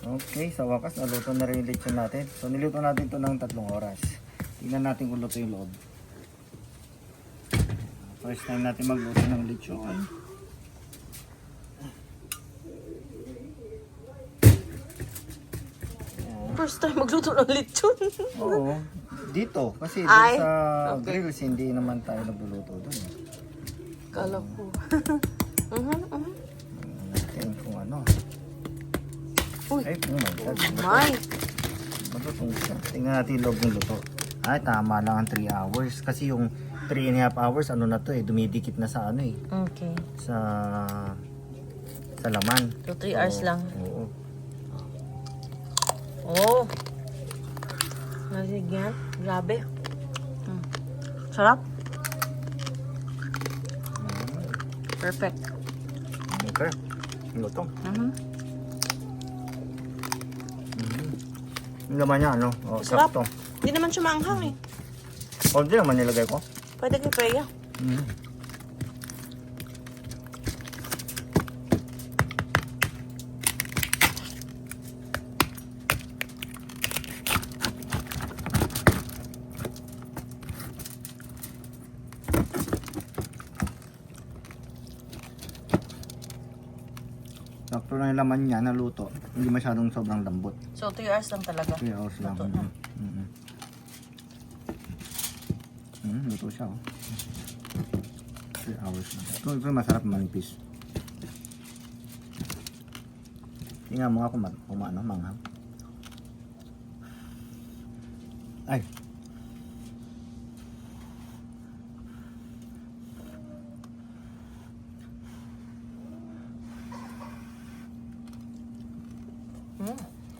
Okay, sa wakas, naluto na rin yung lechon natin. So, niluto natin ito ng 3 oras. Tingnan natin kung luto yung loob. First time natin magluto ng lechon. First time magluto ng lechon. Oo, dito. Kasi Ay, dun sa okay. grills, hindi naman tayo nagluluto doon. Kala ko. Tingnan natin kung ano. Uy. Ay, oh my God. My. Malutong siya. Tingnan natin yung loob ng luto. Ay, tama lang ang 3 hours. Kasi yung 3.5 hours, ano na to eh, dumidikit na sa ano eh. Okay. Sa laman. So 3 hours lang. Oo. Oh. Nasig yan. Grabe. Sarap. Perfect. Okay. Lutong. Yung laman niya, ano? Oh, Sarap. sakto. Hindi naman siya maanghang eh. Konti naman nilagay ko. Pwede kay Freya. Sakto na yung laman niya, naluto. Hindi masyadong sobrang lambot. So 3 hours lang talaga. 3 hours lang. Luto na. Luto siya, oh. 3 hours lang. Ito masarap, manipis. Tingnan mo nga kung ano, manghang. Ay.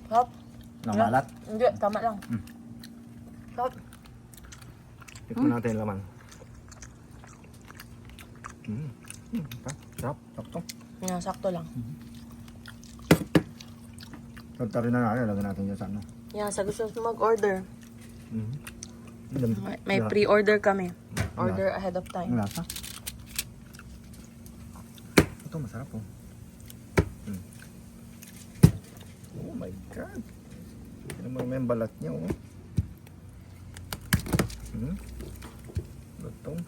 Sarap. Namalat. Hindi, tama lang. Sarap. Tikman natin yung laman. Sarap. Sakto. Yan, sakto lang. Tagta rin na natin. Lagyan natin dyan sa ano. Yan, sa gusto mag-order. Ang May pre-order kami. Order ahead of time. lasa. Ito masarap, oh. Oh my God. Tignan mo naman yung balat niya, oh. Lutong.